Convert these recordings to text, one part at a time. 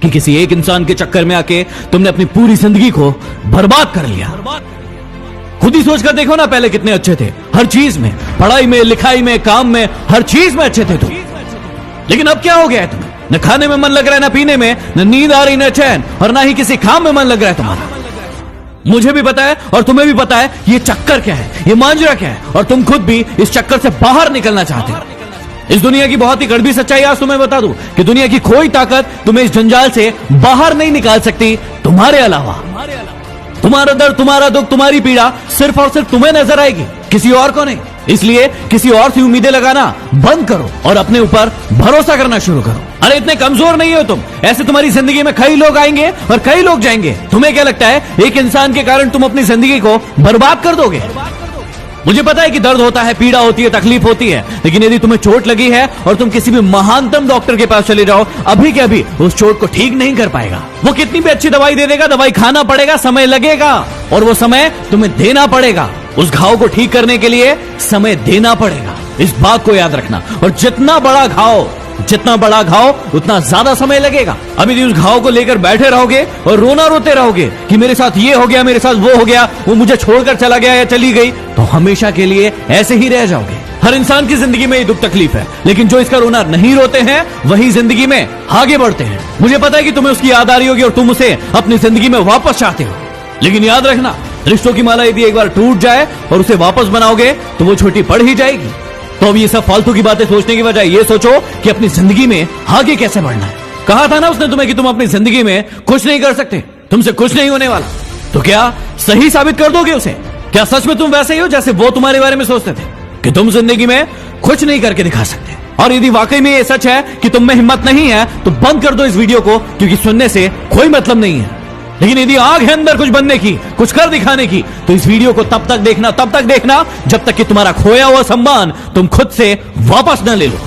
कि किसी एक इंसान के चक्कर में आके तुमने अपनी पूरी जिंदगी को बर्बाद कर लिया। खुद ही सोच कर देखो ना, पहले कितने अच्छे थे हर चीज में, पढ़ाई में, लिखाई में, काम में, हर चीज में अच्छे थे तुम। लेकिन अब क्या हो गया है तुम्हें? न खाने में मन लग रहा है, न पीने में, न नींद आ रही, न चैन, और ना ही किसी काम में मन लग रहा है तुम्हारा। मुझे भी पता है और तुम्हें भी पता है ये चक्कर क्या है, ये मांजरा क्या है, और तुम खुद भी इस चक्कर से बाहर निकलना चाहते हो। इस दुनिया की बहुत ही कड़वी सच्चाई आज तुम्हें बता दूं कि दुनिया की कोई ताकत तुम्हें इस जंजाल से बाहर नहीं निकाल सकती तुम्हारे अलावा। तुम्हारा दर्द, तुम्हारा दुख, तुम्हारी पीड़ा सिर्फ और सिर्फ तुम्हें नजर आएगी, किसी और को नहीं। इसलिए किसी और से उम्मीदें लगाना बंद करो और अपने ऊपर भरोसा करना शुरू करो। अरे इतने कमजोर नहीं हो तुम, ऐसे तुम्हारी जिंदगी में कई लोग आएंगे और कई लोग जाएंगे। तुम्हें क्या लगता है एक इंसान के कारण तुम अपनी जिंदगी को बर्बाद कर दोगे? मुझे पता है कि दर्द होता है, पीड़ा होती है, तकलीफ होती है, लेकिन यदि तुम्हें चोट लगी है और तुम किसी भी महानतम डॉक्टर के पास चले जाओ, अभी के अभी उस चोट को ठीक नहीं कर पाएगा। वो कितनी भी अच्छी दवाई दे देगा, दवाई खाना पड़ेगा, समय लगेगा, और वो समय तुम्हें देना पड़ेगा। उस घाव को ठीक करने के लिए समय देना पड़ेगा, इस बात को याद रखना। और जितना बड़ा घाव उतना ज्यादा समय लगेगा। अभी उस घाव को लेकर बैठे रहोगे और रोना रोते रहोगे कि मेरे साथ ये हो गया, मेरे साथ वो हो गया, वो मुझे छोड़कर चला गया या चली गई, तो हमेशा के लिए ऐसे ही रह जाओगे। हर इंसान की जिंदगी में ये दुख तकलीफ है, लेकिन जो इसका रोना नहीं रोते हैं वही जिंदगी में आगे बढ़ते हैं। मुझे पता है कि तुम्हें उसकी याद आ रही होगी और तुम उसे अपनी जिंदगी में वापस चाहते हो, लेकिन याद रखना, रिश्तों की माला यदि एक बार टूट जाए और उसे वापस बनाओगे तो वो छोटी पड़ ही जाएगी। तो अब ये सब फालतू की बातें सोचने की बजाय ये सोचो कि अपनी जिंदगी में आगे कैसे बढ़ना है। कहा था ना उसने तुम्हें कि तुम अपनी जिंदगी में कुछ नहीं कर सकते, तुमसे कुछ नहीं होने वाला। तो क्या सही साबित कर दोगे उसे? क्या सच में तुम वैसे ही हो जैसे वो तुम्हारे बारे में सोचते थे कि तुम जिंदगी में कुछ नहीं करके दिखा सकते? और यदि वाकई में ये सच है कि तुम में हिम्मत नहीं है तो बंद कर दो इस वीडियो को, क्योंकि सुनने से कोई मतलब नहीं है। लेकिन यदि आग है अंदर कुछ बनने की, कुछ कर दिखाने की, तो इस वीडियो को तब तक देखना जब तक कि तुम्हारा खोया हुआ सम्मान तुम खुद से वापस न ले लो।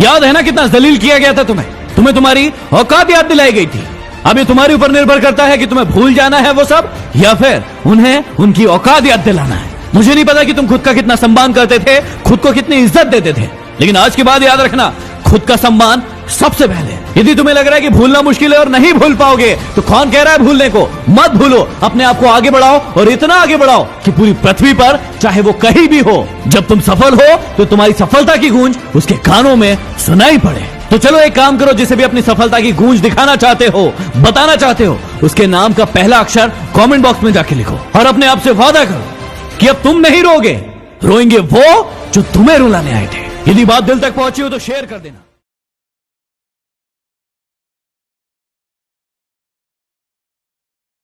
याद है ना कितना जलील किया गया था तुम्हें तुम्हारी औकात याद दिलाई गई थी। अब ये तुम्हारे ऊपर निर्भर करता है कि तुम्हें भूल जाना है वो सब, या फिर उन्हें उनकी औकात याद दिलाना है। मुझे नहीं पता कि तुम खुद का कितना सम्मान करते थे, खुद को कितनी इज्जत देते थे, लेकिन आज के बाद याद रखना, खुद का सम्मान सबसे पहले। यदि तुम्हें लग रहा है कि भूलना मुश्किल है और नहीं भूल पाओगे, तो कौन कह रहा है भूलने को? मत भूलो, अपने आप को आगे बढ़ाओ, और इतना आगे बढ़ाओ कि पूरी पृथ्वी पर चाहे वो कहीं भी हो, जब तुम सफल हो तो तुम्हारी सफलता की गूंज उसके कानों में सुनाई पड़े। तो चलो एक काम करो, जिसे भी अपनी सफलता की गूंज दिखाना चाहते हो, बताना चाहते हो, उसके नाम का पहला अक्षर कमेंट बॉक्स में जाके लिखो और अपने आप से वादा करो कि अब तुम नहीं रोगे, रोएंगे वो जो तुम्हें रुलाने आए थे। यदि बात दिल तक पहुंची हो तो शेयर कर देना।